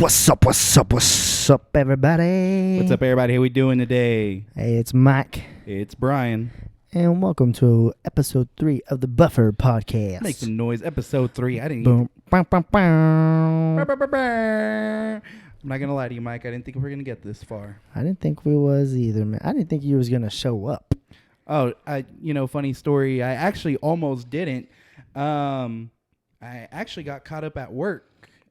What's up, everybody? What's up, everybody? How we doing today? Hey, it's Mike, It's Brian. and welcome to episode 3 of the Buffer Podcast. Make some noise. Episode 3. I didn't Boom. Bow, bow, bow. I'm not going to lie to you, Mike. I didn't think we were going to get this far. I didn't think we was either, man. I didn't think you was going to show up. Oh, funny story. I actually almost didn't. I actually got caught up at work.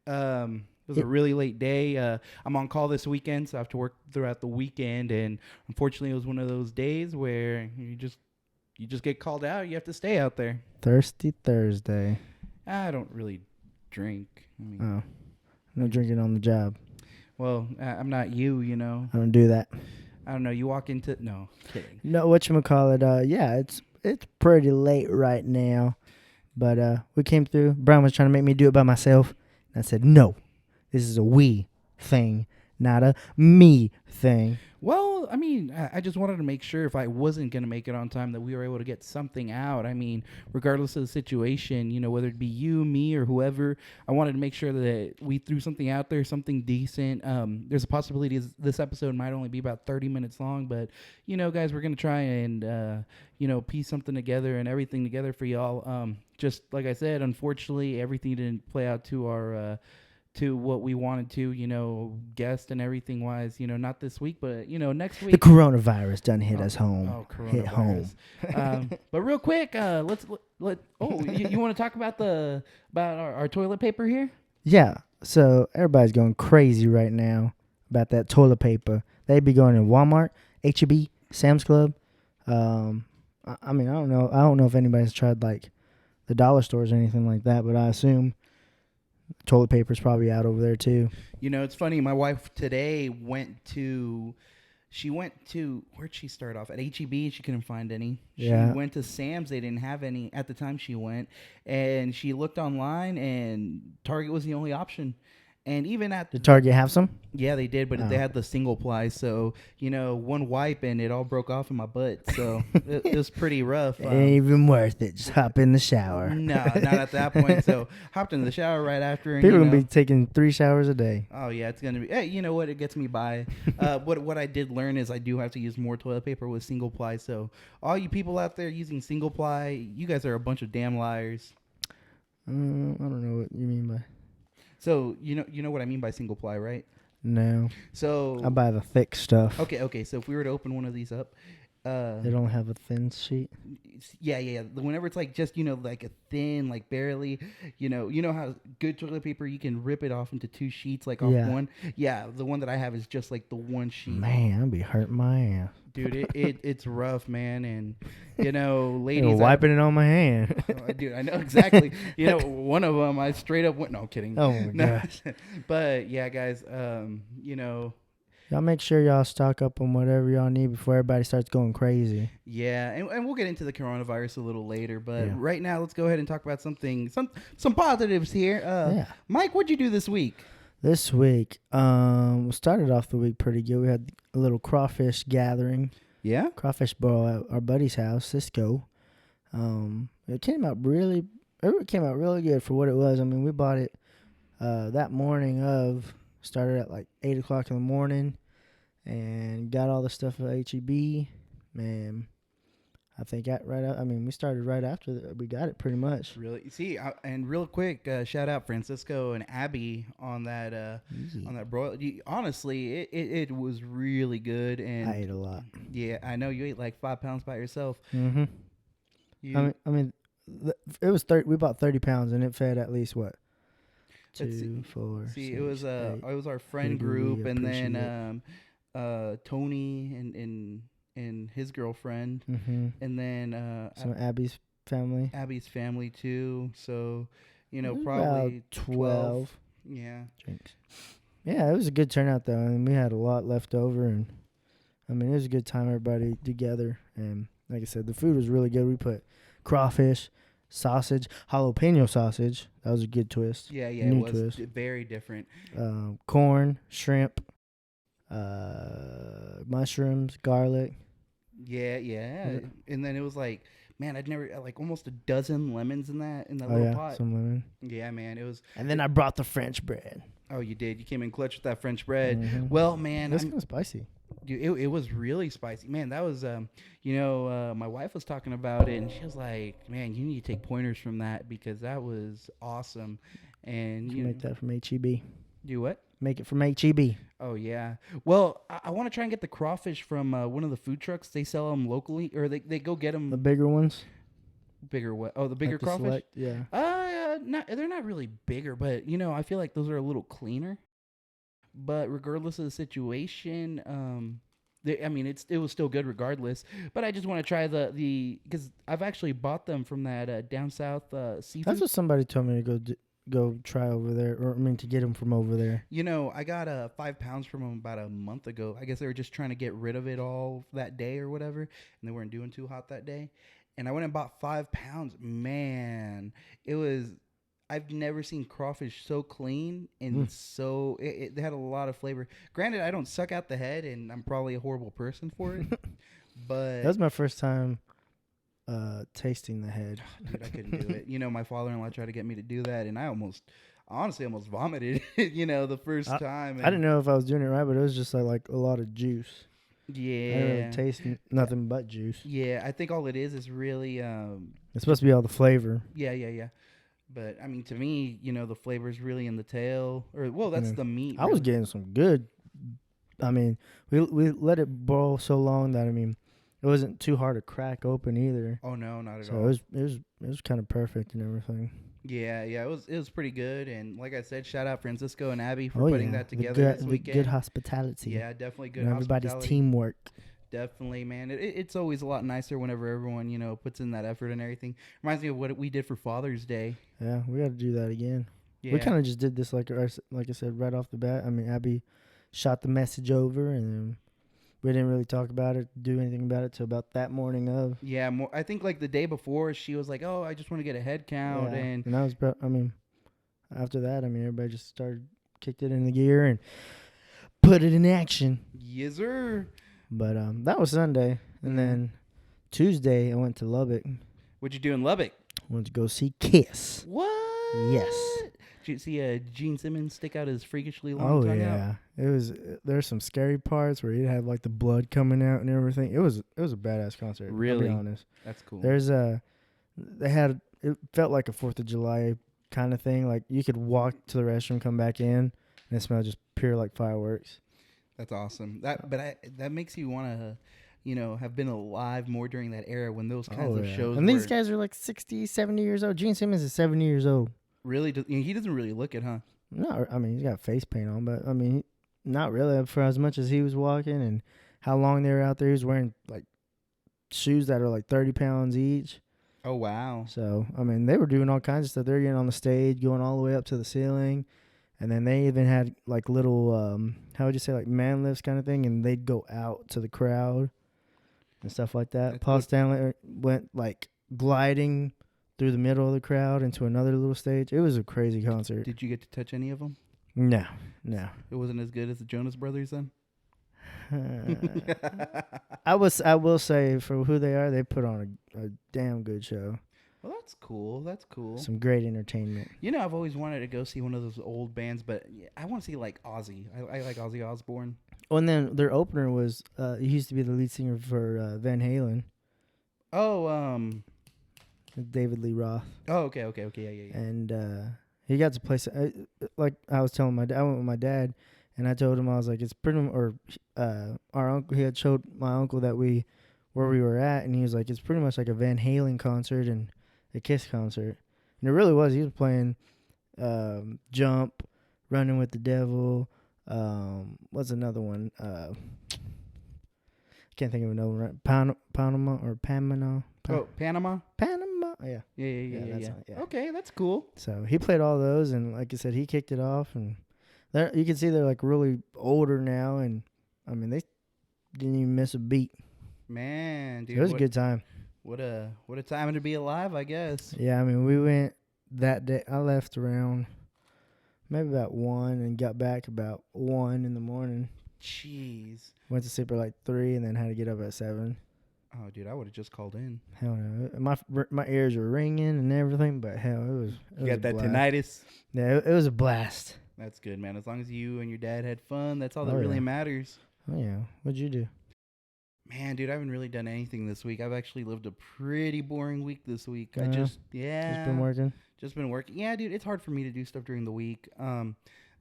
It was a really late day. I'm on call this weekend, so I have to work throughout the weekend. And unfortunately, it was one of those days where you just get called out. You have to stay out there. Thirsty Thursday. I don't really drink. No drinking on the job. Well, I'm not you, you know. I don't do that. I don't know. You walk into... No, kidding. No, whatchamacallit, yeah, it's pretty late right now. But we came through. Brian was trying to make me do it by myself. And I said, no, this is a we thing, not a me thing. Well, I mean, I just wanted to make sure if I wasn't going to make it on time that we were able to get something out. I mean, regardless of the situation, you know, whether it be you, me, or whoever, I wanted to make sure that we threw something out there, something decent. There's a possibility this episode might only be about 30 minutes long, but, you know, guys, we're going to try and, piece something together and everything together for y'all. Just like I said, unfortunately, everything didn't play out to our... to what we wanted to, you know, guest and everything wise, you know, not this week, but, you know, next week. The coronavirus done hit us home. Hit home. But real quick, you want to talk about our toilet paper here? Yeah. So everybody's going crazy right now about that toilet paper. They'd be going in Walmart, H-E-B, Sam's Club. I mean, I don't know. I don't know if anybody's tried like the dollar stores or anything like that, but I assume toilet paper's probably out over there too. You know, it's funny. My wife today went to, where'd she start off? At H-E-B, she couldn't find any. Yeah. She went to Sam's, they didn't have any at the time she went. And she looked online and Target was the only option. And even at... Did Target have some? Yeah, they did, but they had the single ply. So, you know, one wipe and it all broke off in my butt. So it was pretty rough. Ain't even worth it. Just hop in the shower. No, not at that point. So hopped in the shower right after. And, people going to be taking 3 showers a day. Oh, yeah, it's going to be... Hey, you know what? It gets me by. What I did learn is I do have to use more toilet paper with single ply. So all you people out there using single ply, you guys are a bunch of damn liars. I don't know what you mean by... So, you know what I mean by single ply, right? No. So... I buy the thick stuff. Okay. So if we were to open one of these up... they don't have a thin sheet? Yeah. Whenever it's like just, you know, like a thin, like barely, you know how good toilet paper, you can rip it off into 2 sheets, like off one? Yeah, the one that I have is just like the 1 sheet. Man, I'll be hurting my ass. Dude, it's rough, man. And, you know, ladies... wiping it on my hand. Dude, I know exactly. You know, one of them, I straight up went... No, kidding. Oh, my gosh. But, yeah, guys, you know... Y'all make sure y'all stock up on whatever y'all need before everybody starts going crazy. Yeah, and we'll get into the coronavirus a little later. But right now, let's go ahead and talk about some positives here. Mike, what'd you do this week? This week, we started off the week pretty good. We had a little crawfish gathering. Yeah? Crawfish boil at our buddy's house, Cisco. It came out really good for what it was. I mean, we bought it that morning of... Started at like 8 o'clock in the morning and got all the stuff at H-E-B. Man, I think we started right after we got it pretty much. Really? See, and real quick, shout out Francisco and Abby on that broil. Honestly, it was really good. And I ate a lot. Yeah, I know you ate like 5 pounds by yourself. Mm-hmm. It was we bought 30 pounds and it fed at least what? 2, 4. See, 6, it was 8. It was our friend group, and then Tony and his girlfriend, and then some Abby's family. Abby's family too. So, you know, probably about 12. Yeah. Drinks. Yeah, it was a good turnout though, and we had a lot left over, and I mean it was a good time, everybody together, and like I said, the food was really good. We put crawfish, sausage, jalapeno sausage. That was a good twist. Yeah, New it was twist. Very different. Corn, shrimp, mushrooms, garlic. Yeah. And then it was like, man, I'd never like almost a dozen lemons in that little pot. Some lemon. Yeah, man, it was. And then I brought the French bread. Oh, you did. You came in clutch with that French bread. Mm-hmm. Well, man, That's kind of spicy. dude, it was really spicy. Man, that was my wife was talking about it, and she was like, "Man, you need to take pointers from that because that was awesome." And You can make that from HEB. do what? Make it from HEB. Oh yeah. Well, I want to try and get the crawfish from one of the food trucks. They sell them locally, or they go get them The bigger ones. bigger. What? Oh, the bigger like the crawfish. Select, yeah. Not they're not really bigger, but I feel like those are a little cleaner. But regardless of the situation, it was still good regardless. But I just want to try the because I've actually bought them from that down south seafood. That's what somebody told me to go try over there, or I mean to get them from over there. I got 5 pounds from them about a month ago. I guess they were just trying to get rid of it all that day or whatever, and they weren't doing too hot that day. And I went and bought 5 pounds. Man, it was. I've never seen crawfish so clean and so it had a lot of flavor. Granted, I don't suck out the head, and I'm probably a horrible person for it. But that was my first time tasting the head. Dude, I couldn't do it. My father-in-law tried to get me to do that, and I honestly almost vomited. The first time. I didn't know if I was doing it right, but it was just like a lot of juice. Yeah, I didn't really taste nothing but juice. Yeah, I think all it is really. It's supposed to be all the flavor. Yeah. But I mean, to me, the flavor is really in the tail, or that's the meat. I was getting some good. I mean, we let it boil so long that it wasn't too hard to crack open either. Oh no, not at So all. it was kind of perfect and everything. Yeah, it was pretty good, and like I said, shout out Francisco and Abby for putting that together this weekend. Good hospitality. Yeah, definitely good. Everybody's teamwork. Definitely, man. It's always a lot nicer whenever everyone puts in that effort and everything. Reminds me of what we did for Father's Day. Yeah, we got to do that again. Yeah. We kind of just did this like I said right off the bat. I mean, Abby shot the message over, and then we didn't really talk about it, do anything about it till about that morning of. Yeah, I think like the day before, she was like, "Oh, I just want to get a head count," and that was after that, everybody just kicked it in the gear and put it in action. Yes, sir. But that was Sunday, and then Tuesday I went to Lubbock. What'd you do in Lubbock? Went to go see Kiss. What? Yes. Did you see Gene Simmons stick out his freakishly long tongue out? There's some scary parts where he'd have like the blood coming out and everything. It was a badass concert. Really? I'll be honest. That's cool. It felt like a 4th of July kind of thing. Like you could walk to the restroom, come back in, and it smelled just pure like fireworks. That's awesome. That makes you want to, have been alive more during that era when those kinds of shows. And these guys are like 60, 70 years old. Gene Simmons is 70 years old. Really? He doesn't really look it, huh? No, he's got face paint on, but not really. For as much as he was walking and how long they were out there, he was wearing like shoes that are like 30 pounds each. Oh wow! So they were doing all kinds of stuff. They're getting on the stage, going all the way up to the ceiling. And then they even had like little, how would you say, like man lifts kind of thing, and they'd go out to the crowd and stuff like that. Paul Stanley went like gliding through the middle of the crowd into another little stage. It was a crazy concert. Did you get to touch any of them? No. It wasn't as good as the Jonas Brothers then? I will say for who they are, they put on a damn good show. Well, that's cool. Some great entertainment. I've always wanted to go see one of those old bands, but I want to see like Ozzy. I like Ozzy Osbourne. Oh, and then their opener was he used to be the lead singer for Van Halen. Oh, David Lee Roth. Oh, okay, yeah. And he got to play. Like I was telling my dad, I went with my dad, and I told him I was like, it's pretty. Our uncle, he had showed my uncle where we were at, and he was like, it's pretty much like a Van Halen concert and a Kiss concert, and it really was. He was playing Jump, Running with the Devil. What's another one? Can't think of another one. Right? Panama or Panama. Panama. Panama. Yeah. Yeah. Okay, that's cool. So he played all those, and like I said, he kicked it off, and you can see they're like really older now, and they didn't even miss a beat. Man, dude, it was a good time. What a time to be alive, I guess. Yeah, we went that day. I left around maybe about 1 and got back about 1 in the morning. Jeez. Went to sleep at like 3 and then had to get up at 7. Oh, dude, I would have just called in. Hell no. My ears were ringing and everything, but hell, it was You got that blast. tinnitus? Yeah, it was a blast. That's good, man. As long as you and your dad had fun, that's all that Oh really yeah. matters. Oh yeah. What'd you do? Man, dude, I haven't really done anything this week. I've actually lived a pretty boring week this week. Just been working. Just been working. Yeah, dude, it's hard for me to do stuff during the week.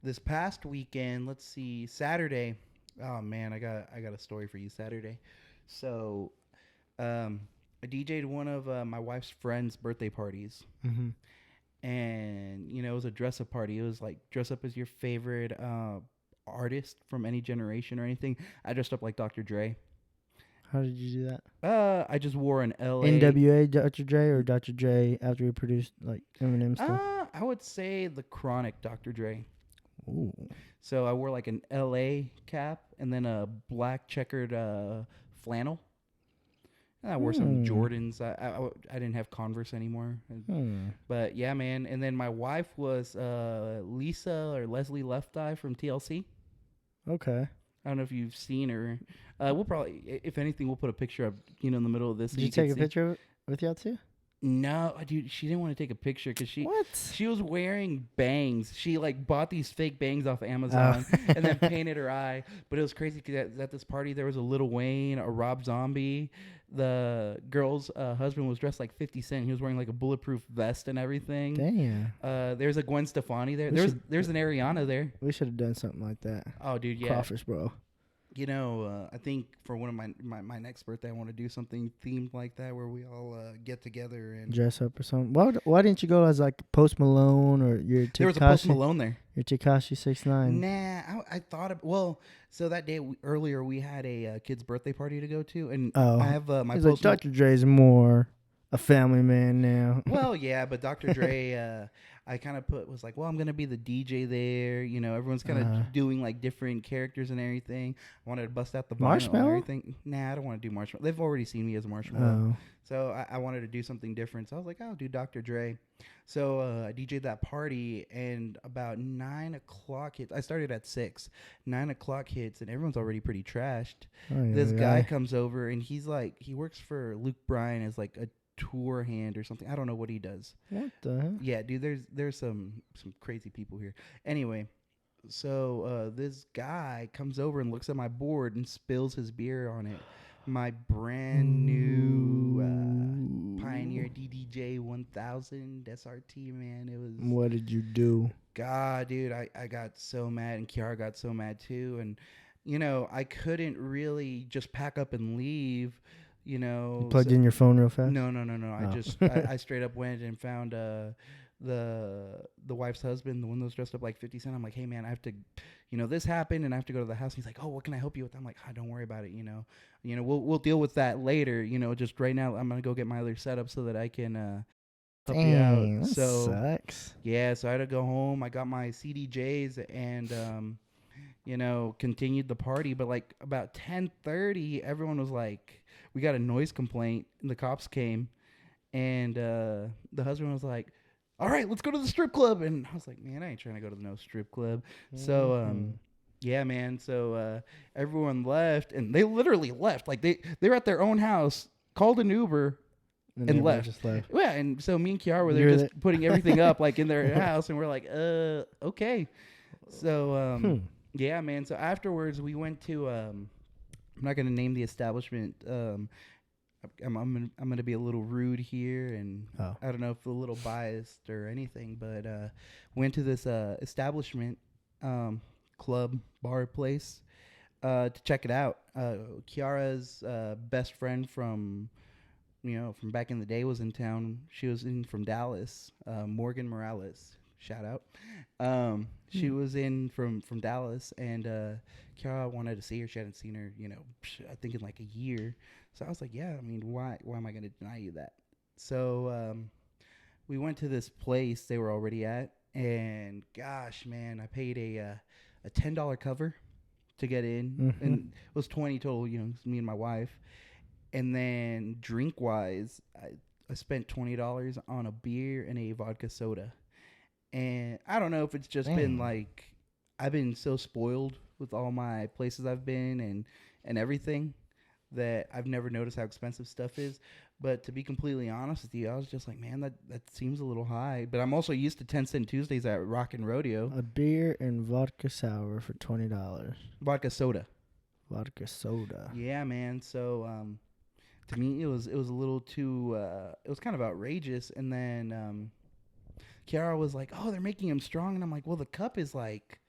This past weekend, let's see, Saturday. Oh man, I got a story for you. Saturday, so um, I DJ'd one of my wife's friends' birthday parties, Mm-hmm. and it was a dress up party. It was like dress up as your favorite artist from any generation or anything. I dressed up like Dr. Dre. How did you do that? I just wore an LA. NWA Dr. Dre or Dr. Dre after he produced like Eminem stuff? I would say the Chronic Dr. Dre. Ooh. So I wore like an LA cap and then a black checkered flannel. And I wore some Jordans. I didn't have Converse anymore. But yeah, man. And then my wife was Lisa or Leslie Left Eye from TLC. Okay. I don't know if you've seen her. We'll probably, if anything, we'll put a picture up, in the middle of this. Did you take a picture with y'all too? No, dude, she didn't want to take a picture because What? she was wearing bangs. She like bought these fake bangs off Amazon and then painted her eye. But it was crazy because at this party there was a Lil Wayne, a Rob Zombie. The girl's husband was dressed like 50 Cent. He was wearing like a bulletproof vest and everything. Damn. There's a Gwen Stefani there. There's an Ariana there. We should have done something like that. Oh, dude, yeah. Crawfish, bro. I think for one of my next birthday, I want to do something themed like that where we all get together and Dress up or something. Why didn't you go as like Post Malone or your Tekashi? There was a Post Malone there. Your Tekashi 6ix9ine. Nah, I thought so that day earlier we had a kid's birthday party to go to, and Oh. I have my He's like, Dr. Dre's more a family man now. Well, yeah, but Dr. Dre, I kind of was like, well, I'm gonna be the DJ there. Everyone's kind of doing like different characters and everything. I wanted to bust out the vinyl Marshmallow? and everything. Nah, I don't want to do Marshmallow. They've already seen me as a Marshmallow. Oh. So I wanted to do something different. So I was like, I'll do Dr. Dre. So I DJ'd that party, and about 9 o'clock hits. I started at 6. 9 o'clock hits, and everyone's already pretty trashed. Oh, yeah, This guy comes over, and he's like, he works for Luke Bryan as like a tour hand or something. I don't know what he does. What the hell? Yeah, dude, there's some crazy people here. Anyway, so this guy comes over and looks at my board and spills his beer on it. My brand new Pioneer DDJ 1000 SRT, man. It was. What did you do? God, dude, I got so mad, and Kiara got so mad too, and I couldn't really just pack up and leave. You plugged in your phone real fast? No. Oh. I straight up went and found the wife's husband, the one that was dressed up like 50 Cent. I'm like, hey man, I have to, this happened, and I have to go to the house. He's like, oh, what can I help you with? I'm like, don't worry about it. We'll deal with that later. Just right now, I'm gonna go get my other setup so that I can help you out. That So sucks. yeah, so I had to go home. I got my CDJs and continued the party. But like about 10:30, everyone was like, we got a noise complaint, and the cops came, and the husband was like, all right, let's go to the strip club. And I was like, man, I ain't trying to go to no strip club. So yeah, man. So everyone left, and they literally left. Like they were at their own house, called an Uber, and left. Just left. Yeah, and so me and Kiara were there just putting everything up like in their house, and we're like, okay. So yeah, man. So afterwards, we went to I'm not gonna name the establishment. I'm gonna be a little rude here, and I don't know if a little biased or anything, but went to this establishment, club, bar, place, to check it out. Kiara's best friend from back in the day was in town. She was from Dallas. Morgan Morales, shout out. She was in from Dallas, and Kiara wanted to see her. She hadn't seen her, I think in like a year. So I was like, yeah, I mean, why am I going to deny you that? So we went to this place they were already at, and gosh, man, I paid a $10 cover to get in, and it was 20 total, me and my wife. And then drink wise, I spent $20 on a beer and a vodka soda. And I don't know if it's just been like, I've been so spoiled with all my places I've been and everything that I've never noticed how expensive stuff is. But to be completely honest with you, I was just like, man, that seems a little high. But I'm also used to 10-cent Tuesdays at Rockin' Rodeo. A beer and vodka sour for $20. Vodka soda. Vodka soda. Yeah, man. So to me, it was a little too. It was kind of outrageous. And then Kiara was like, "Oh, they're making him strong," and I'm like, "Well, the cup is like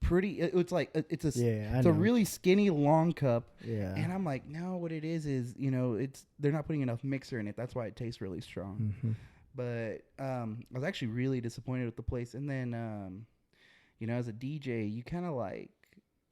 pretty. It's like it's a Yeah, it's a really skinny long cup." Yeah. And I'm like, "No, what it is it's they're not putting enough mixer in it. That's why it tastes really strong." Mm-hmm. But I was actually really disappointed with the place. And then as a DJ, you kind of like.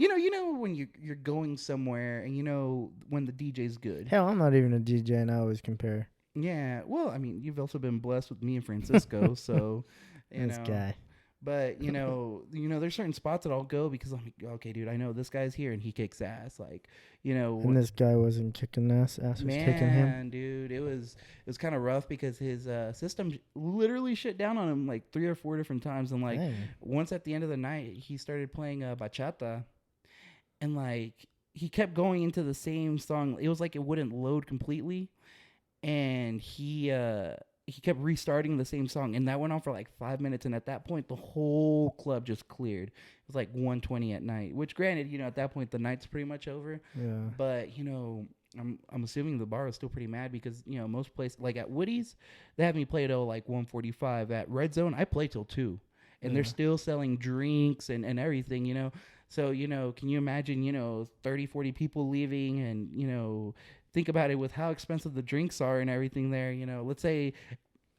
When you're going somewhere and when the DJ's good. Hell, I'm not even a DJ, and I always compare. Yeah, well, I mean, you've also been blessed with me and Francisco, so This guy. But there's certain spots that I'll go because I'm like, okay, dude, I know this guy's here and he kicks ass, like, And this guy wasn't kicking ass. Ass was kicking him. Man, dude, it was kind of rough because his system literally shut down on him like 3 or 4 different times, and like Dang. once at the end of the night he started playing bachata. And, like, he kept going into the same song. It was like it wouldn't load completely. And he kept restarting the same song. And that went on for, like, 5 minutes. And at that point, the whole club just cleared. It was, like, 1:20 at night. Which, granted, at that point, the night's pretty much over. Yeah. But, I'm assuming the bar was still pretty mad because, most places, like at Woody's, they have me play till, like, 1:45. At Red Zone, I play till 2. And they're still selling drinks and everything, So, can you imagine, 30, 40 people leaving and, think about it with how expensive the drinks are and everything there. Let's say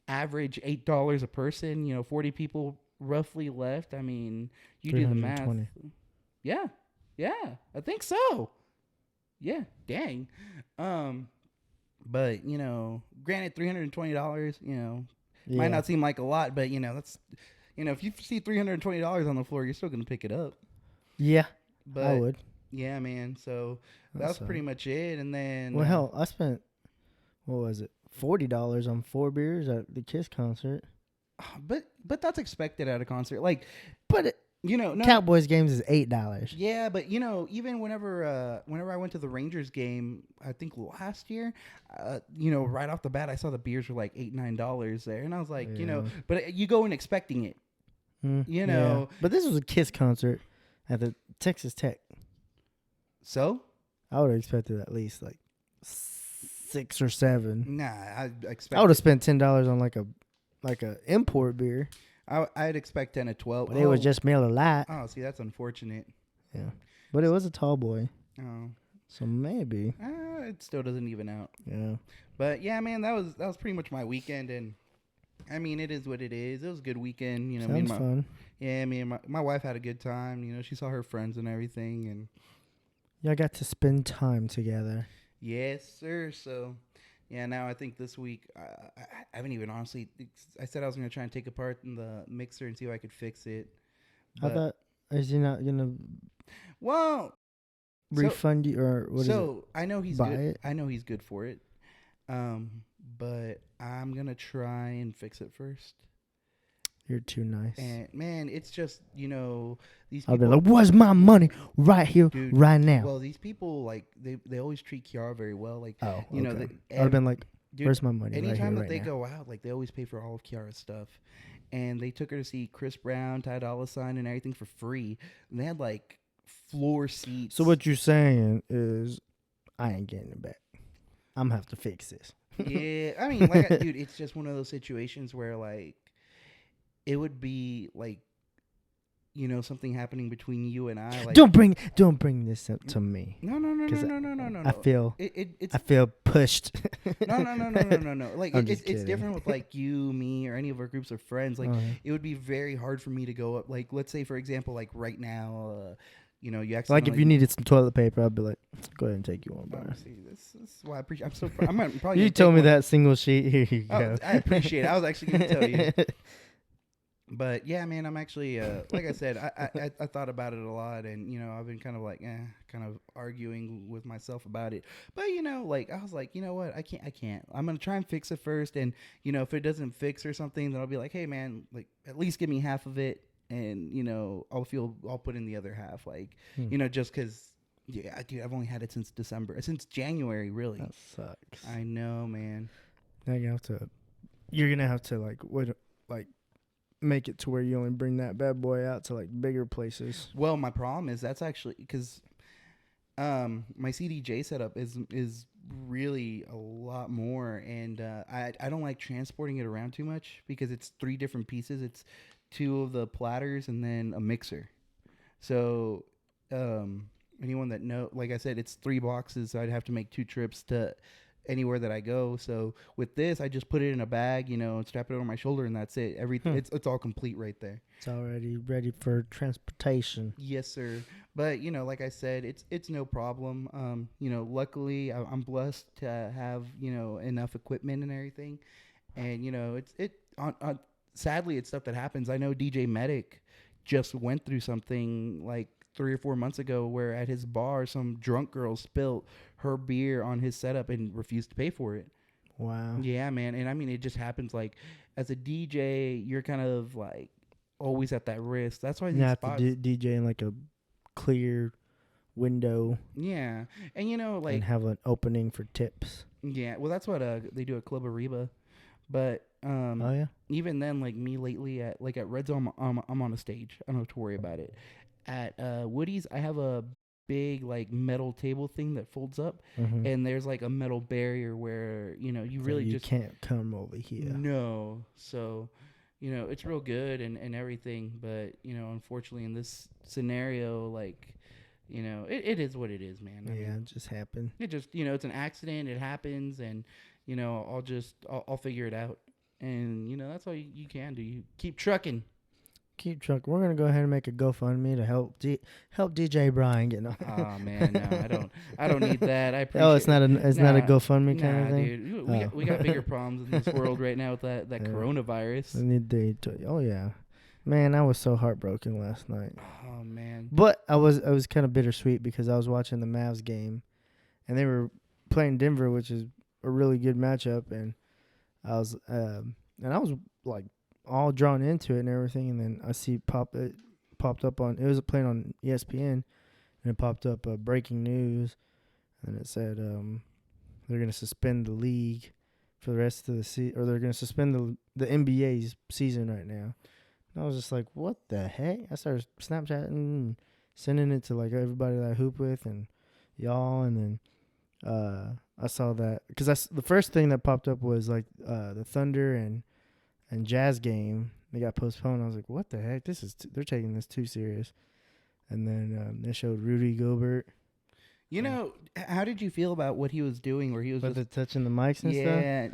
average $8 a person, 40 people roughly left. I mean, you do the math. Yeah. Yeah, I think so. Yeah, dang. But, granted, $320, might not seem like a lot, but, that's, if you see $320 on the floor, you're still going to pick it up. Yeah, but I would. Yeah, man. So that was pretty much it. And then, well, hell, I spent what was it, $40 on 4 beers at the Kiss concert. But that's expected at a concert. Like, but Cowboys games is $8. Yeah, but even whenever I went to the Rangers game, I think last year, right off the bat, I saw the beers were like $8-9 there, and I was like, but you go in expecting it, Yeah. But this was a Kiss concert at the Texas Tech. So? I would have expected at least like 6 or 7. Nah, I would have spent $10 on like a import beer. I'd expect 10 to 12. But it was just Miller Lite. Oh, see, that's unfortunate. Yeah. But it was a tall boy. Oh. So maybe. It still doesn't even out. Yeah. But yeah, man, that was pretty much my weekend, and I mean, it is what it is. It was a good weekend, Sounds fun. Yeah, me and my wife had a good time. She saw her friends and everything, and y'all got to spend time together. Yes, sir. So, yeah, now I think this week I haven't even honestly. I said I was gonna try and take apart the mixer and see if I could fix it. I thought, is he not gonna? Well, refund you or what? So I know he's good. It? I know he's good for it. But I'm gonna try and fix it first. You're too nice. And man, it's just these people. I'll be like, "Where's my money? Right here, dude, right now." Well, these people like they always treat Kiara very well. Like, I'd have been like, dude, "Where's my money?" Anytime right that they now. go out, like they always pay for all of Kiara's stuff. And they took her to see Chris Brown, Ty Dolla $ign, and everything for free. And they had like floor seats. So what you're saying is, I ain't getting it back. I'm gonna have to fix this. Yeah, I mean, like, dude, it's just one of those situations where like it would be like, something happening between you and I. Like, don't bring this up to me. No. I feel it's I feel pushed. No. Like it's different with like you, me, or any of our groups of friends. Like it would be very hard for me to go up. Like let's say for example, like right now, you accidentally, like if you needed some toilet paper, I'd be like, go ahead and take you one, bro. See, this is why I appreciate. I'm so. I'm probably. You told me that single sheet. Here you go. I appreciate it. I was actually going to tell you. But yeah, man, I'm actually like I said, I thought about it a lot, and I've been kind of like kind of arguing with myself about it. But like I was like, you know what, I can't. I'm gonna try and fix it first, and if it doesn't fix or something, then I'll be like, hey man, like at least give me half of it, and I'll put in the other half, like just because Yeah, dude, I've only had it since December, since January, really. That sucks. I know, man. Now you're gonna have to like make it to where you only bring that bad boy out to like bigger places. Well, my problem is that's actually because my CDJ setup is really a lot more, and I don't like transporting it around too much because it's 3 different pieces. It's 2 of the platters and then a mixer. So anyone that like I said, it's 3 boxes. So I'd have to make 2 trips to anywhere that I go. So with this, I just put it in a bag, and strap it over my shoulder, and that's it. Everything it's all complete right there. It's already ready for transportation. Yes, sir. But like I said, it's no problem. Luckily I'm blessed to have enough equipment and everything, and sadly it's stuff that happens. I know DJ Medic just went through something like 3 or 4 months ago where at his bar some drunk girl spilled her beer on his setup and refused to pay for it. Wow. Yeah, man. And I mean, it just happens. Like as a DJ, you're kind of like always at that risk. That's why you these have spots, to DJ in like a clear window. Yeah, and like and have an opening for tips. Yeah, well, that's what they do at Club Ariba. But Oh yeah. even then, like me lately at Red Zone, I'm on a stage. I don't have to worry about it. At Woody's, I have a big like metal table thing that folds up, and there's like a metal barrier where you So really you just can't come over here. No, so it's real good and everything, but unfortunately in this scenario, like it is what it is, man. I mean, It just happened. it just it's an accident. It happens, and I'll figure it out, and that's all you can do. You keep trucking. Keep trucking. We're gonna go ahead and make a GoFundMe to help DJ Brian get. Oh man, no, I don't need that. I appreciate. Oh, it's not a GoFundMe kind of thing. Dude, we got bigger problems in this world right now with that coronavirus. Oh yeah, man, I was so heartbroken last night. Oh man. But I was kind of bittersweet because I was watching the Mavs game, and they were playing Denver, which is a really good matchup, and I was like all drawn into it and everything, and then I see it popped up on, it was playing on ESPN, and it popped up breaking news, and it said they're going to suspend the league for the rest of the season, or they're going to suspend the NBA's season right now. And I was just like, what the heck? I started Snapchatting and sending it to like everybody that I hoop with and y'all, and then I saw that because the first thing that popped up was like the Thunder and Jazz game. They got postponed. I was like, what the heck? They're taking this too serious. And then they showed Rudy Gobert. How did you feel about what he was doing? Where he was just touching the mics and stuff. Yeah,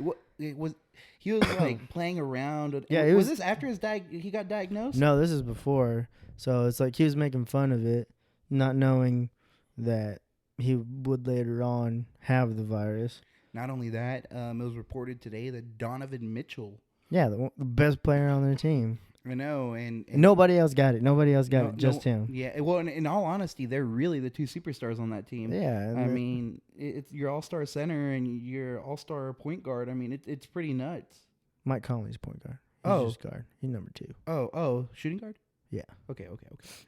he was like playing around. Yeah, was this after he got diagnosed? No, this is before. So it's like he was making fun of it, not knowing that he would later on have the virus. Not only that, it was reported today that Donovan Mitchell. Yeah, the best player on their team. I know, and nobody else got it. Nobody else got it, just him. Yeah, well, in all honesty, they're really the 2 superstars on that team. Yeah. I mean, it's your all-star center and your all-star point guard. I mean, it's pretty nuts. Mike Conley's point guard. He's just guard. He's number 2. Oh, shooting guard? Yeah. Okay.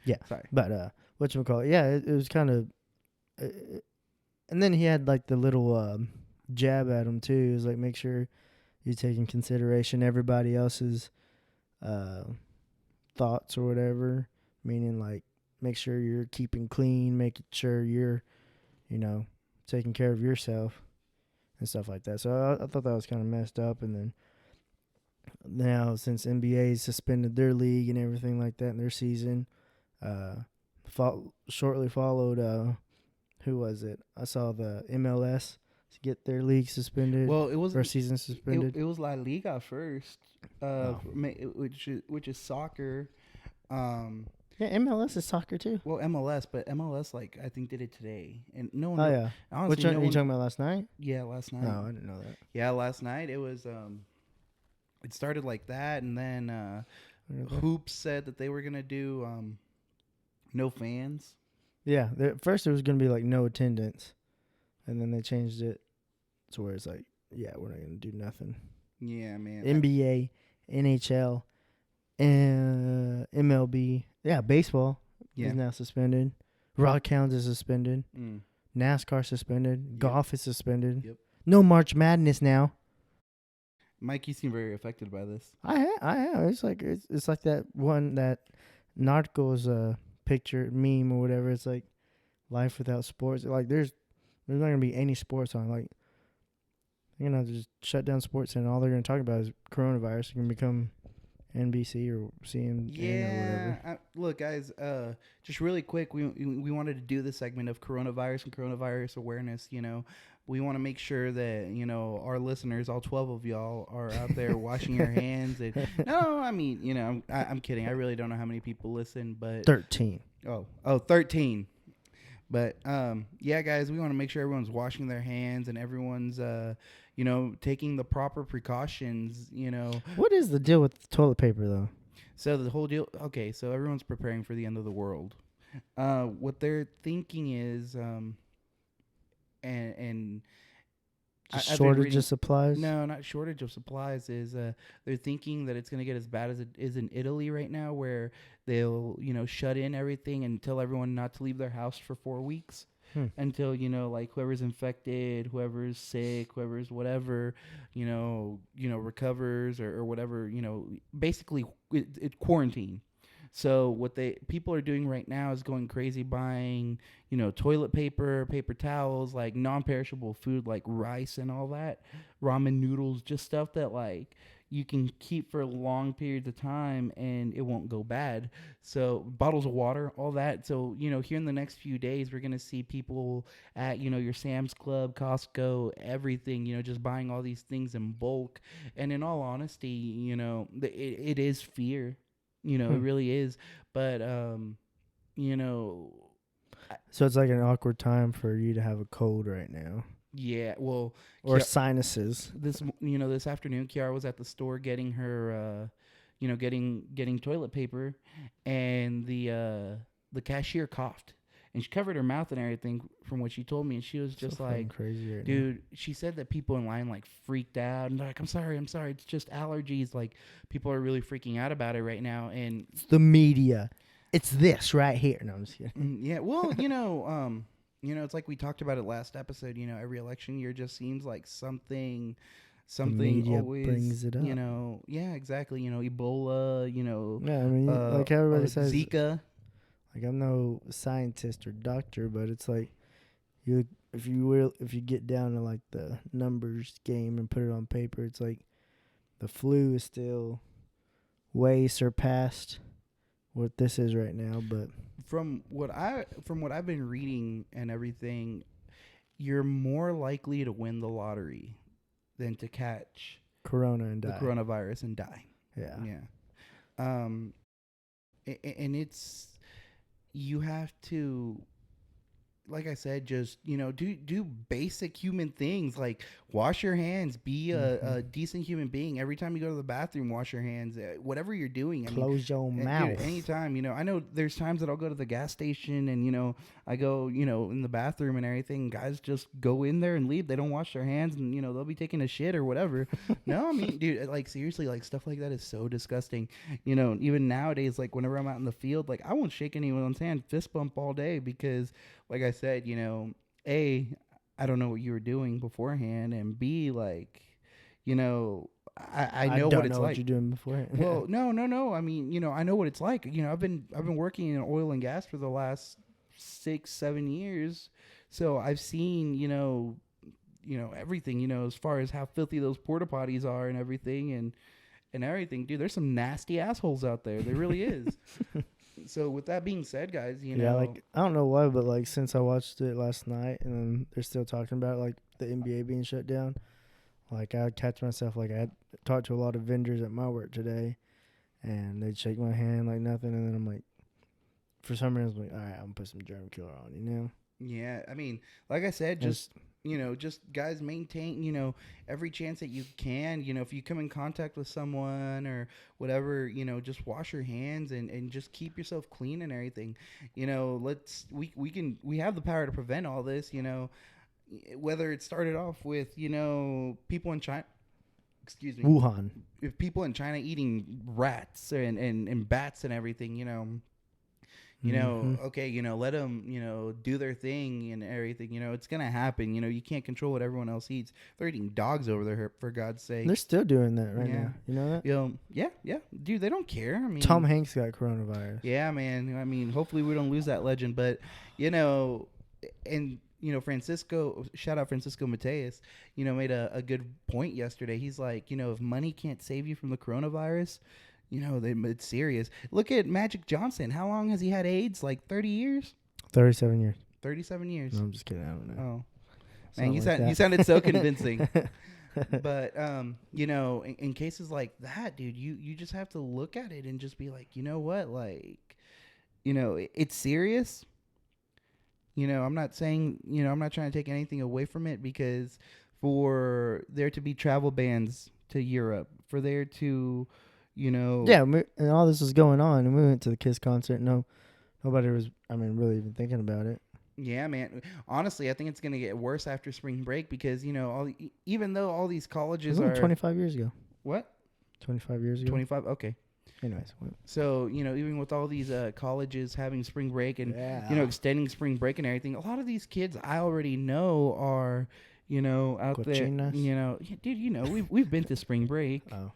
Yeah. Sorry. But whatchamacallit? Yeah, it was kind of... and then he had like the little jab at him too. It was like, make sure you take in consideration everybody else's thoughts or whatever, meaning like make sure you're keeping clean, making sure you're taking care of yourself and stuff like that. So I thought that was kind of messed up. And then now since NBA suspended their league and everything like that in their season, shortly followed who was it? I saw the MLS to get their league suspended. Well, it was first season suspended. It was La Liga first, which is soccer. Yeah, MLS is soccer too. Well, MLS, but MLS like I think did it today, and no one. Oh yeah. Honestly, which one are you talking about? Last night? Yeah, last night. No, I didn't know that. Yeah, last night it was. It started like that, and then Hoops said that they were gonna do no fans. Yeah, at first it was gonna be like no attendance, and then they changed it to where it's like, yeah, we're not gonna do nothing. Yeah, man. NBA, NHL, MLB, baseball is now suspended. Rock hounds is suspended. Mm. NASCAR suspended. Yep. Golf is suspended. Yep. No March Madness now. Mike, you seem very affected by this. I am. It's like that one that Narcos picture meme or whatever. It's like life without sports. Like there's not gonna be any sports on. Like you're gonna have to just shut down sports and all they're gonna talk about is coronavirus. It can become NBC or CNN or whatever. Look, guys. Just really quick, we wanted to do this segment of coronavirus and coronavirus awareness. We want to make sure that our listeners, all 12 of y'all, are out there washing your hands. And no, I mean, I'm kidding. I really don't know how many people listen, but 13. Oh, 13. But yeah, guys, we want to make sure everyone's washing their hands and everyone's taking the proper precautions. What is the deal with the toilet paper though? So the whole deal. Okay, so everyone's preparing for the end of the world. What they're thinking is, and shortage of supplies? No, not shortage of supplies. Is they're thinking that it's going to get as bad as it is in Italy right now, where they'll shut in everything and tell everyone not to leave their house for 4 weeks. Until like whoever's infected, whoever's sick, whoever's whatever, recovers or whatever, basically it quarantine. So what people are doing right now is going crazy buying, toilet paper, paper towels, like non-perishable food like rice and all that, ramen noodles, just stuff that like you can keep for long periods of time and it won't go bad. So bottles of water, all that. So, here in the next few days, we're going to see people at, your Sam's Club, Costco, everything, just buying all these things in bulk. And in all honesty, it is fear. It really is. But, So it's like an awkward time for you to have a cold right now. Yeah, well, or sinuses. This afternoon, Kiara was at the store getting her, getting toilet paper, and the cashier coughed, and she covered her mouth and everything from what she told me, and she was just like, crazy right dude. now. She said that people in line like freaked out and like, I'm sorry, it's just allergies. Like people are really freaking out about it right now, and it's the media. It's this right here. No, I'm just kidding. Yeah, well, it's like we talked about it last episode. Every election year just seems like something always brings it up. Yeah, exactly. Ebola. Yeah, I mean, like everybody says, Zika. Like I'm no scientist or doctor, but it's like if you get down to like the numbers game and put it on paper, it's like the flu is still way surpassed what this is right now, but from what I've been reading and everything, you're more likely to win the lottery than to catch coronavirus and die. Yeah. And it's, you have to, like I said, just do basic human things like wash your hands, be a decent human being. Every time you go to the bathroom, wash your hands. Whatever you're doing, close your mouth. Dude, anytime, I know there's times that I'll go to the gas station and I go in the bathroom and everything. Guys just go in there and leave. They don't wash their hands and they'll be taking a shit or whatever. No, I mean, dude, like seriously, like stuff like that is so disgusting. Even nowadays, like whenever I'm out in the field, like I won't shake anyone's hand, fist bump all day because, like I said, A, I don't know what you were doing beforehand, and B, like, I know what it's like. What you're doing beforehand. Well, no. I mean, I know what it's like. I've been working in oil and gas for the last 6-7 years, so I've seen everything. As far as how filthy those porta potties are and everything, and everything, dude. There's some nasty assholes out there. There really is. So with that being said, guys, yeah, like I don't know why, but like since I watched it last night and then they're still talking about like the NBA being shut down, like I'd catch myself, like I had talked to a lot of vendors at my work today, and they'd shake my hand like nothing, and then I'm like, for some reason, I'm like, all right, I'm gonna put some germ killer on, Yeah, I mean, like I said, just guys, maintain, every chance that you can, if you come in contact with someone or whatever, just wash your hands and just keep yourself clean and everything. We have the power to prevent all this, whether it started off with, people in China, Wuhan. If people in China eating rats and bats and everything, Okay, let them, do their thing and everything. It's going to happen. You can't control what everyone else eats. They're eating dogs over there, for God's sake. They're still doing that right Yeah. now. You know that? Yeah. Dude, they don't care. I mean, Tom Hanks got coronavirus. yeah, man. I mean, hopefully we don't lose that legend. But, and, Francisco, shout out Francisco Mateus, made a good point yesterday. He's like, if money can't save you from the coronavirus, it's serious. Look at Magic Johnson. How long has he had AIDS? Like 30 years? 37 years. 37 years. No, I'm just kidding. I don't know. Oh. Something Man, you sounded so convincing. But, in cases like that, dude, you just have to look at it and just be like, you know what? Like, it's serious. I'm not saying, I'm not trying to take anything away from it, because for there to be travel bans to Europe, for there to, Yeah, and all this was going on, and we went to the Kiss concert. No, nobody was, really even thinking about it. Yeah, man. Honestly, I think it's going to get worse after spring break, because, even though all these colleges are 25 years ago. What? 25 years ago. 25. Okay. Anyways. So, even with all these colleges having spring break and, extending spring break and everything, a lot of these kids I already know are, out Cochinas. there, dude, we've been to spring break. Oh.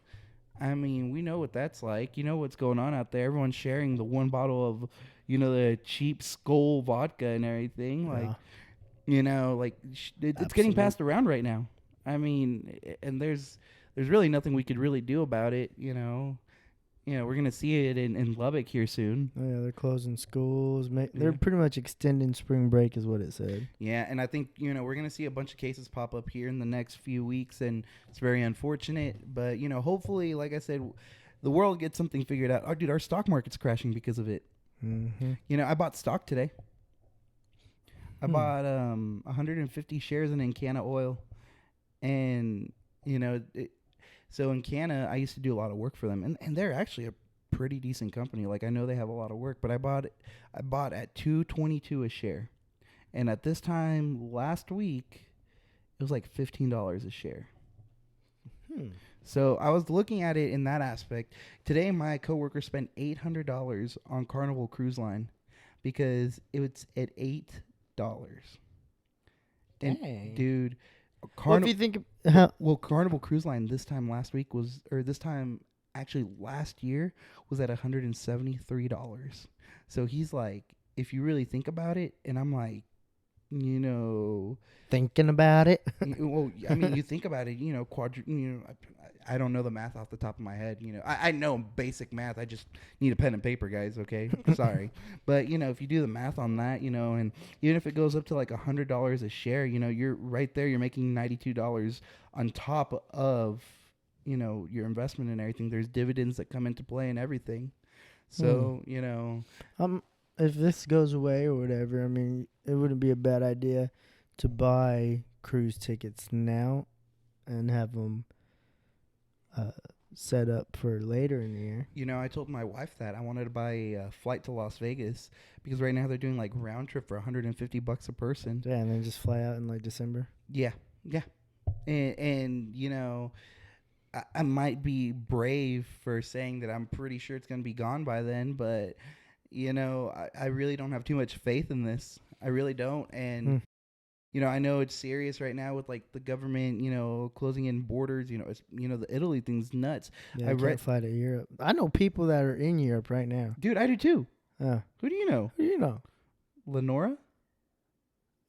I mean, we know what that's like. You know what's going on out there. Everyone's sharing the one bottle of, the cheap Skull vodka and everything. Like, it's getting passed around right now. I mean, and there's really nothing we could really do about it, we're going to see it in Lubbock here soon. Oh, yeah, they're closing schools. They're pretty much extending spring break is what it said. Yeah, and I think, we're going to see a bunch of cases pop up here in the next few weeks, and it's very unfortunate. But, hopefully, like I said, the world gets something figured out. Oh, dude, our stock market's crashing because of it. Mm-hmm. I bought stock today. I bought 150 shares in Encana Oil. And, so in Canna, I used to do a lot of work for them, and they're actually a pretty decent company. Like, I know they have a lot of work, but I bought at $2.22 a share, and at this time last week, it was like $15 a share. So I was looking at it in that aspect. Today, my coworker spent $800 on Carnival Cruise Line because it's at $8. And Dang. dude. If you think Carnival Cruise Line this time last year was at $173. So he's like, if you really think about it, and I'm like, thinking about it. Well, I mean, you think about it, I don't know the math off the top of my head. I know basic math. I just need a pen and paper, guys. Okay, sorry, but if you do the math on that, and even if it goes up to like $100 a share, you're right there. You're making $92 on top of your investment and everything. There's dividends that come into play and everything. So if this goes away or whatever, it wouldn't be a bad idea to buy cruise tickets now and have them set up for later in the year. I told my wife that I wanted to buy a flight to Las Vegas because right now they're doing like round trip for $150 a person. Yeah, and then just fly out in like December. Yeah. And I might be brave for saying that I'm pretty sure it's going to be gone by then, but I really don't have too much faith in this. I really don't. And I know it's serious right now with like the government, closing in borders. It's the Italy thing's nuts. Yeah, I can't fly to Europe. I know people that are in Europe right now. Dude, I do too. Who do you know? Lenora?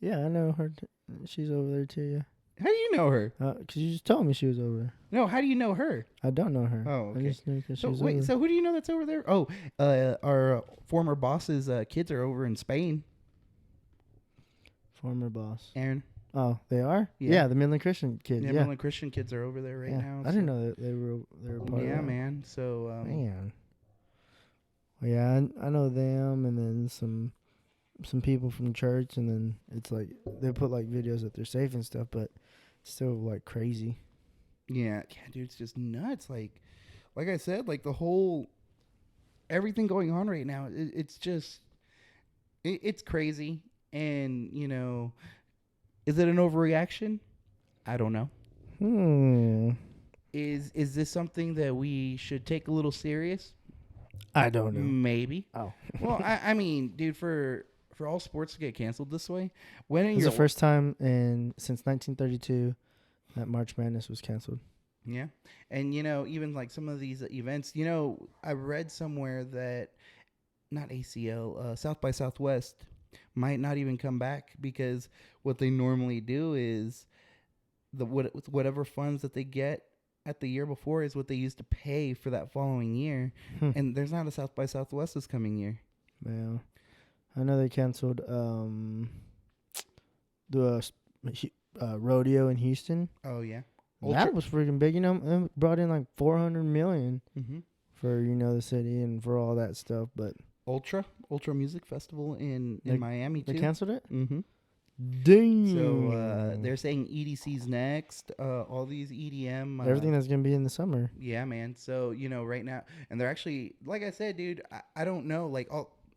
Yeah, I know her. She's over there too. Yeah. How do you know her? Because you just told me she was over there. No, how do you know her? I don't know her. Oh, okay. I just knew because so she's wait, over. So who do you know that's over there? Oh, our former boss's kids are over in Spain. Former boss. Aaron. Oh, they are? Yeah, the Midland Christian kids. Yeah, Midland Christian kids are over there now. I didn't know that they were part of that. Yeah, man. So man. Well, yeah, I know them, and then some people from church, and then it's like they put like videos that they're safe and stuff, but still like crazy. Yeah, dude, it's just nuts. Like I said, like the whole everything going on right now, it's just it's crazy. And is it an overreaction? I don't know. Is this something that we should take a little serious? I don't know. Maybe. Oh, Well, I mean, dude, for all sports to get canceled this way, when in it's your the first time since 1932 that March Madness was canceled. yeah, and even like some of these events, I read somewhere that not ACL, South by Southwest might not even come back because what they normally do is whatever funds that they get at the year before is what they use to pay for that following year, and there's not a South by Southwest this coming year. Yeah, I know they canceled the rodeo in Houston. Oh yeah, That was freaking big. It brought in like 400 million mm-hmm. for the city and for all that stuff. But Ultra Music Festival in Miami too. They canceled it. Mm-hmm. Dang. So they're saying EDC's next. All these EDM. Everything that's gonna be in the summer. Yeah, man. So right now, and they're actually, like I said, dude. I don't know. Like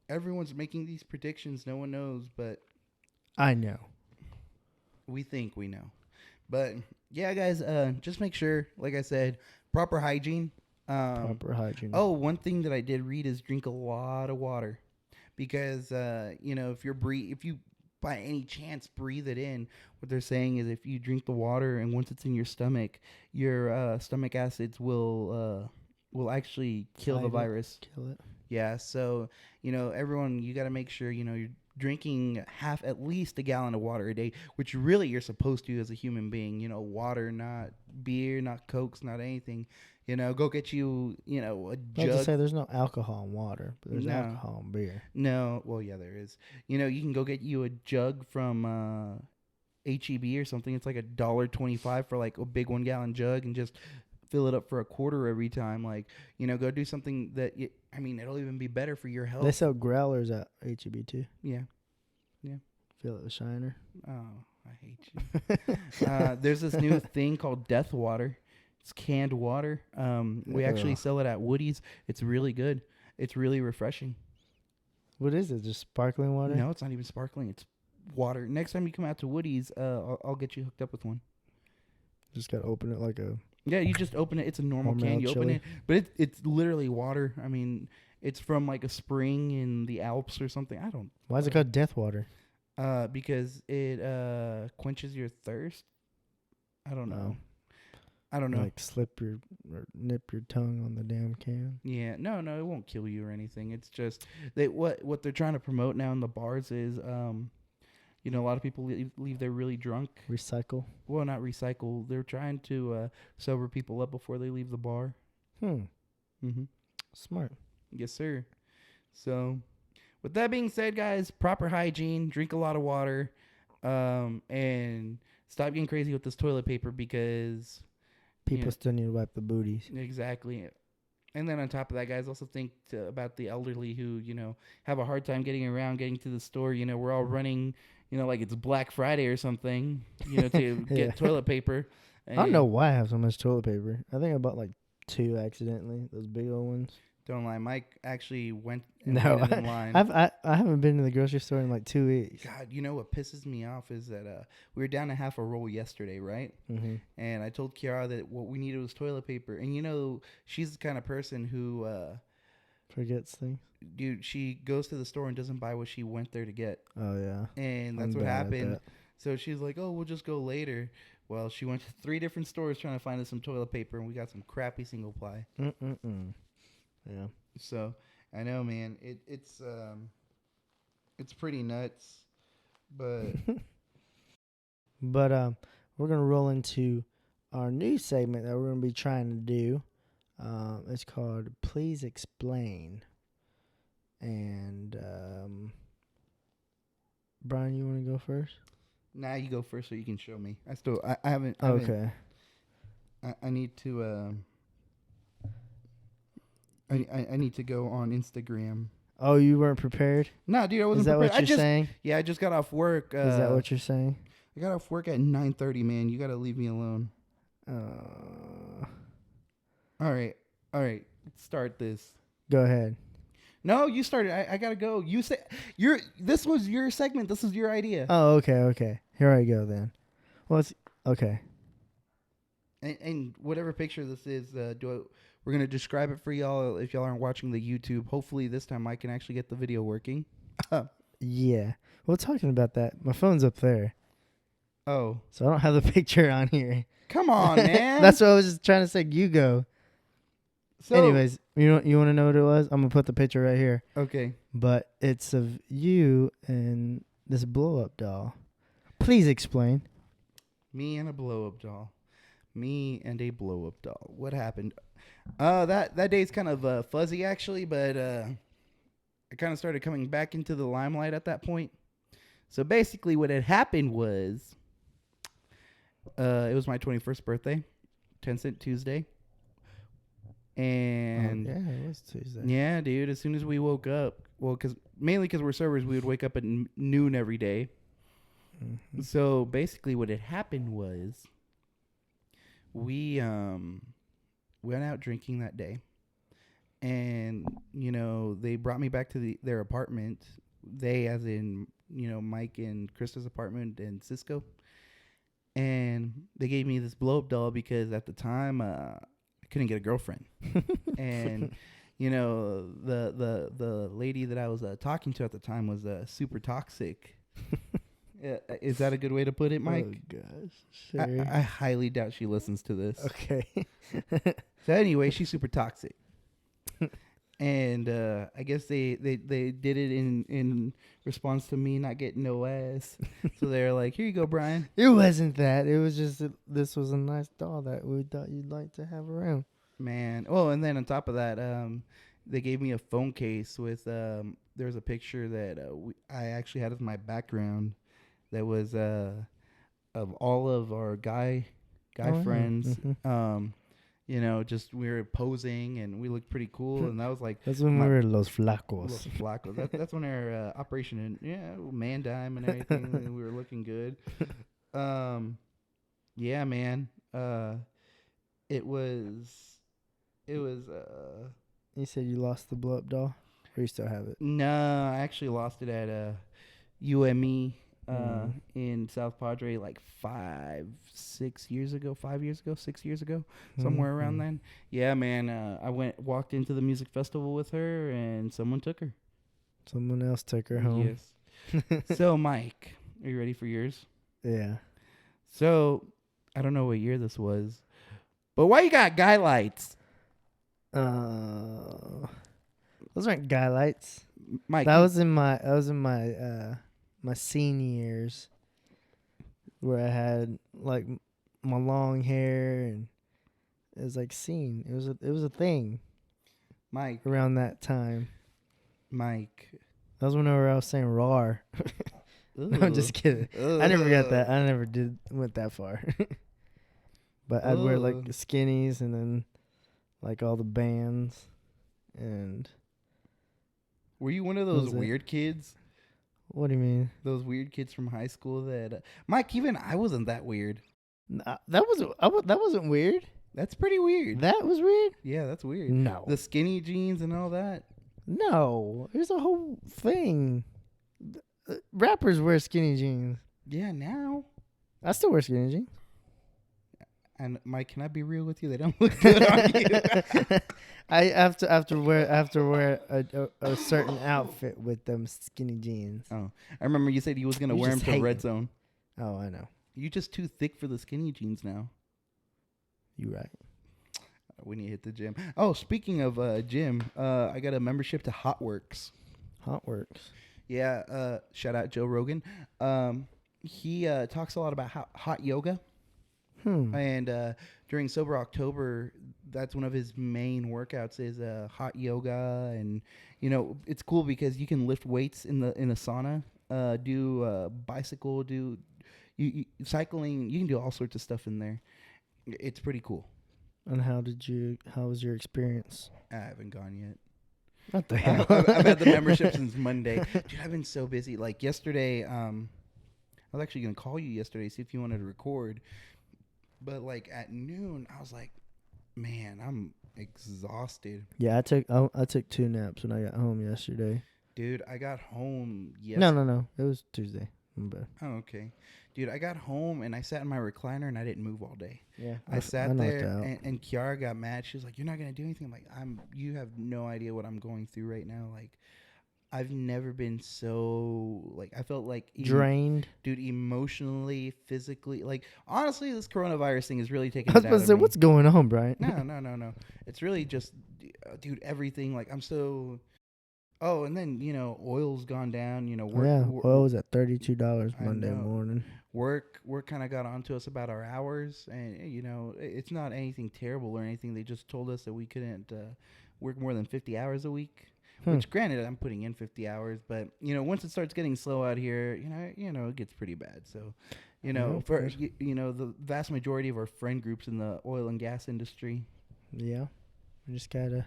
everyone's making these predictions. No one knows, but I know. We think we know. But yeah, guys. Just make sure, like I said, proper hygiene. Proper hygiene. Oh, one thing that I did read is drink a lot of water, because if you by any chance breathe it in, what they're saying is if you drink the water and once it's in your stomach acids will actually kill the virus. Kill it. Yeah, so everyone, you got to make sure you're drinking at least a gallon of water a day, which really you're supposed to as a human being. Water, not beer, not Cokes, not anything. Go get you, a jug. Not to say there's no alcohol in water, but there's alcohol in beer. No, well, yeah, there is. You can go get you a jug from HEB or something. It's like $1.25 for like a big 1 gallon jug, and just fill it up for a quarter every time. Like, go do something that it'll even be better for your health. They sell growlers at HEB too. Yeah. Fill it with Shiner. Oh, I hate you. There's this new thing called Death Water. It's canned water. We actually sell it at Woody's. It's really good. It's really refreshing. What is it? Just sparkling water? No, it's not even sparkling. It's water. Next time you come out to Woody's, I'll get you hooked up with one. Just gotta open it like a. Yeah, you just open it. It's a normal can. You open it, but it's literally water. I mean, it's from like a spring in the Alps or something. I don't. Why is it called Death Water? Because it quenches your thirst. I don't know. I don't know. Like nip your tongue on the damn can. Yeah, no, it won't kill you or anything. It's just what they're trying to promote now in the bars is a lot of people leave there really drunk. Recycle. Well, not recycle. They're trying to sober people up before they leave the bar. Smart. Yes, sir. So, with that being said, guys, proper hygiene, drink a lot of water, and stop getting crazy with this toilet paper because people still need to wipe the booties. Exactly. And then on top of that, guys, also think about the elderly who, have a hard time getting to the store. We're all running, like it's Black Friday or something, to get toilet paper. I don't know why I have so much toilet paper. I think I bought like 2 accidentally, those big old ones. Don't lie. Mike actually went and waited in line. I haven't been to the grocery store in like 2 weeks. God, what pisses me off is that we were down to half a roll yesterday, right? Mm-hmm. And I told Kiara that what we needed was toilet paper. And she's the kind of person who forgets things. Dude, she goes to the store and doesn't buy what she went there to get. Oh yeah. And that's what happened. So she's like, "Oh, we'll just go later." Well, she went to 3 different stores trying to find us some toilet paper, and we got some crappy single ply. Yeah. So I know, man. It's pretty nuts, but we're gonna roll into our new segment that we're gonna be trying to do. It's called Please Explain. And Brian, you want to go first? Nah, you go first so you can show me. I haven't. Okay. I need to. I need to go on Instagram. Oh, you weren't prepared? No, dude, I wasn't prepared. Is that what you're saying? Yeah, I just got off work. Is that what you're saying? I got off work at 9:30, man. You got to leave me alone. All right. Let's start this. Go ahead. No, you started. I got to go. You say this was your segment. This is your idea. Oh, okay. Here I go then. Well, it's okay. And whatever picture this is, we're We're going to describe it for y'all if y'all aren't watching the YouTube. Hopefully this time I can actually get the video working. Yeah. Well, talking about that, my phone's up there, Oh. so I don't have the picture on here. Come on, man. That's what I was just trying to say. You go. So, anyways, you want to know what it was? I'm gonna put the picture right here. Okay. But it's of you and this blow up doll. Please explain. Me and a blow-up doll. Me and a blow-up doll. What happened? That day's kind of fuzzy, actually, but I kind of started coming back into the limelight at that point. So basically what had happened was it was my 21st birthday, 10 Cent Tuesday. And yeah, it was Tuesday. Yeah, dude, as soon as we woke up, well, mainly because we're servers, we would wake up at noon every day. Mm-hmm. So basically what had happened was we went out drinking that day. And, they brought me back to their apartment. They, as in, Mike and Krista's apartment and Cisco. And they gave me this blow-up doll because at the time I couldn't get a girlfriend. And, the lady that I was talking to at the time was super toxic. Is that a good way to put it, Mike? Oh, gosh. Sure. I highly doubt she listens to this. Okay. So anyway, she's super toxic. And I guess they did it in response to me not getting no ass. So they're like, here you go, Brian. It wasn't that. It was just this was a nice doll that we thought you'd like to have around. Man. Oh, and then on top of that, they gave me a phone case with there was a picture that I actually had as my background that was of all of our guy friends. Mm-hmm. Just we were posing and we looked pretty cool, and that was like that's when we were Los Flacos. Los Flacos. That's when our operation man dime and everything. And we were looking good. Yeah, man. It was. You said you lost the blow up doll, or you still have it? No, I actually lost it at UME in South Padre like 6 years ago, somewhere around then. Yeah, man. I walked into the music festival with her, and someone took her. Someone else took her home. Yes. So, Mike, are you ready for yours? Yeah. So, I don't know what year this was, but why you got guy lights? Those aren't guy lights. Mike, that was in my my seniors, where I had like my long hair, and it was like scene. It was a thing. Mike, around that time. Mike, that was whenever I was saying "rar." No, I'm just kidding. I never got that. I never went that far. But I'd wear like skinnies, and then like all the bands, and. Were you one of those weird kids? What do you mean? Those weird kids from high school that Mike, even I wasn't that weird. That wasn't weird. That's pretty weird. That was weird? Yeah, that's weird. No. The skinny jeans and all that? No. There's a whole thing. Rappers wear skinny jeans. Yeah, now. I still wear skinny jeans. And Mike, can I be real with you? They don't look good on you. I have to wear a certain outfit with them skinny jeans. Oh, I remember you said you was gonna wear them to Red Zone. Oh, I know. You just too thick for the skinny jeans now. You right. We need to hit the gym. Oh, speaking of gym, I got a membership to Hot Works. Hot Works. Yeah. Shout out Joe Rogan. He talks a lot about hot yoga. And during Sober October, that's one of his main workouts is hot yoga, and it's cool because you can lift weights in a sauna, do bicycle, do cycling. You can do all sorts of stuff in there. It's pretty cool. And how was your experience? I haven't gone yet. What the hell? I've had the membership since Monday. Dude, I've been so busy. Like yesterday, I was actually gonna call you yesterday, see if you wanted to record. But like at noon, I was like, man, I'm exhausted. Yeah, I took 2 naps when I got home yesterday. Dude, I got home yesterday. No. It was Tuesday. But Oh, okay. Dude, I got home and I sat in my recliner and I didn't move all day. yeah, I sat knocked there out. and Kiara got mad. She was like, "You're not gonna do anything." I'm like, You have no idea what I'm going through right now. Like, I've never been so like I felt like Drained. dude, emotionally, physically, like honestly, this coronavirus thing is really I taking was it about out to of say, me. what's going on, Brian? No. It's really just, dude, everything. Like I'm so. Oh, and then oil's gone down. Yeah, oil was at $32 I Monday know. morning. Work kind of got onto us about our hours, and it's not anything terrible or anything. They just told us that we couldn't work more than 50 hours a week. Which, granted, I'm putting in 50 hours, but once it starts getting slow out here, it gets pretty bad. So, for the vast majority of our friend groups in the oil and gas industry. Yeah, we just gotta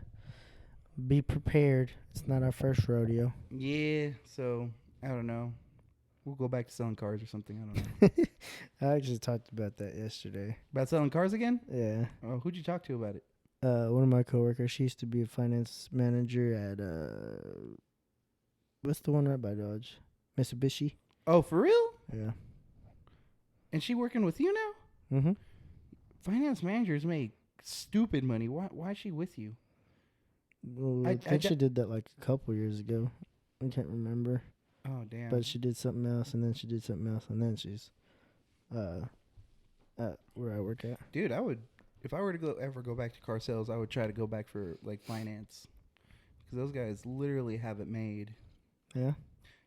be prepared. It's not our first rodeo. Yeah, so I don't know. We'll go back to selling cars or something. I don't know. I actually talked about that yesterday. About selling cars again? Yeah. Oh, who'd you talk to about it? One of my coworkers, she used to be a finance manager at what's the one right by Dodge? Mitsubishi. Oh, for real? Yeah. And she working with you now? Mm-hmm. Finance managers make stupid money. Why is she with you? Well, I think she did that like a couple years ago. I can't remember. Oh, damn. But she did something else, and then she did something else, and then she's at where I work at. Dude, I would, if I were to ever go back to car sales, I would try to go back for like finance, because those guys literally have it made. Yeah.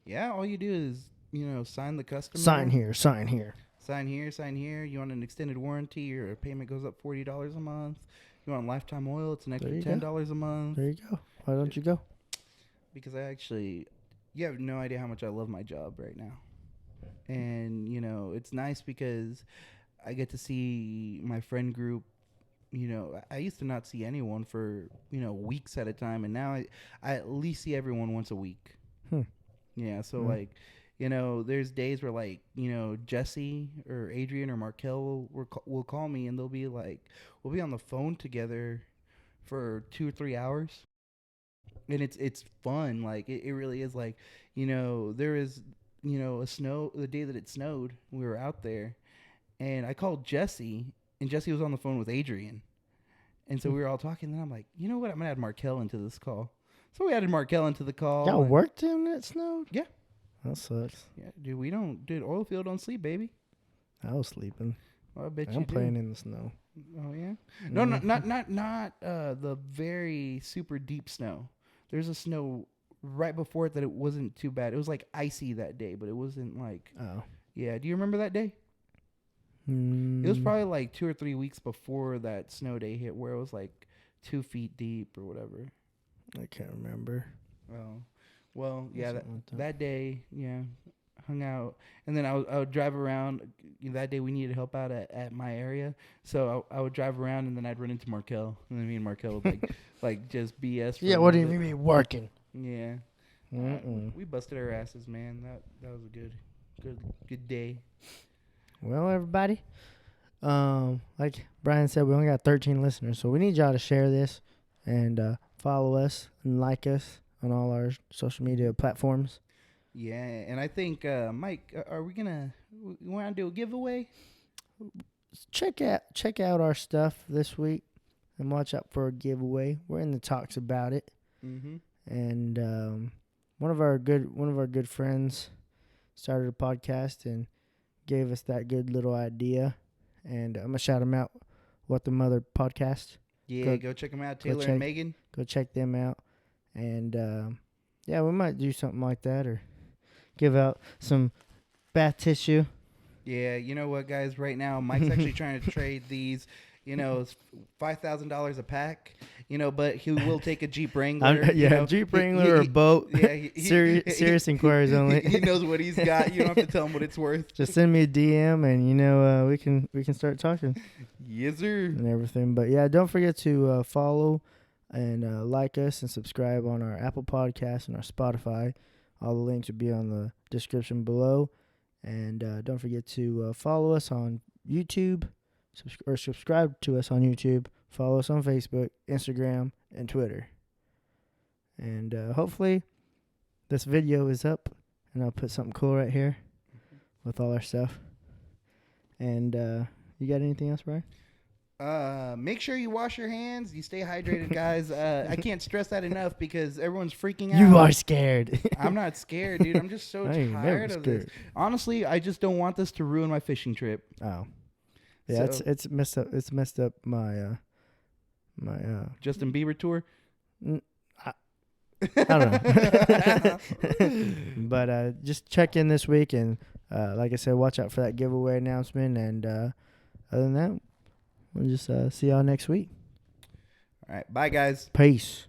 Yeah, all you do is sign the customer. Sign here. Sign here. You want an extended warranty? Your payment goes up $40 a month. You want lifetime oil? It's an extra $10 a month. There you go. Why don't you go? Because you have no idea how much I love my job right now. And, it's nice because I get to see my friend group. I used to not see anyone for, weeks at a time. And now I at least see everyone once a week. Yeah, so there's days where like, Jesse or Adrian or Markel will call me and they'll be like, we'll be on the phone together for 2 or 3 hours. And it's fun. Like it really is. Like, there is, the day that it snowed, we were out there and I called Jesse and Jesse was on the phone with Adrian. And so we were all talking and I'm like, you know what? I'm going to add Markel into this call. So we added Markel into the call. Y'all worked in it snowed? Yeah. That sucks. Yeah, dude, oil field don't sleep, baby. I was sleeping. Well, I bet you I'm playing in the snow. Oh, yeah? No, not the very super deep snow. There's a snow right before it that it wasn't too bad. It was like icy that day, but it wasn't like... Oh. Yeah, do you remember that day? It was probably like 2 or 3 weeks before that snow day hit where it was like 2 feet deep or whatever. I can't remember. Oh. Well, yeah, Like that day, yeah, hung out. And then I would drive around. That day we needed help out at my area. So I would drive around and then I'd run into Markel. And then me and Markel would like just BS. Yeah, what do you mean working? Yeah. We busted our asses, man. That was a good day. Well, everybody, like Brian said, we only got 13 listeners. So we need y'all to share this and follow us and like us on all our social media platforms. Yeah, and I think, Mike, are we want to do a giveaway? Check out our stuff this week and watch out for a giveaway. We're in the talks about it. Mm-hmm. And one of our good friends started a podcast and gave us that good little idea. And I'm gonna shout them out. What the Mother Podcast. Yeah, go check them out, Taylor and Megan. Go check them out. And yeah, we might do something like that or give out some bath tissue. Yeah, you know what, guys? Right now, Mike's actually trying to trade these. It's $5,000 a pack. But he will take a Jeep Wrangler. Jeep Wrangler or boat. Yeah, serious inquiries only. He knows what he's got. You don't have to tell him what it's worth. Just send me a DM and we can start talking. Yes, sir. And everything. But yeah, don't forget to follow and like us and subscribe on our Apple Podcasts and our Spotify. All the links will be on the description below. And don't forget to follow us on YouTube or subscribe to us on YouTube. Follow us on Facebook, Instagram, and Twitter. And hopefully this video is up. And I'll put something cool right here. with all our stuff. And you got anything else, Brian? Make sure you wash your hands. You stay hydrated, guys. I can't stress that enough because everyone's freaking out. You are scared. I'm not scared, dude. I'm just so I ain't never tired of this. scared. Honestly, I just don't want this to ruin my fishing trip. Oh, yeah. So- It's messed up. It's messed up my Justin Bieber tour. I don't know. But just check in this week, and like I said, watch out for that giveaway announcement. And other than that, we'll just see y'all next week. All right, bye, guys. Peace.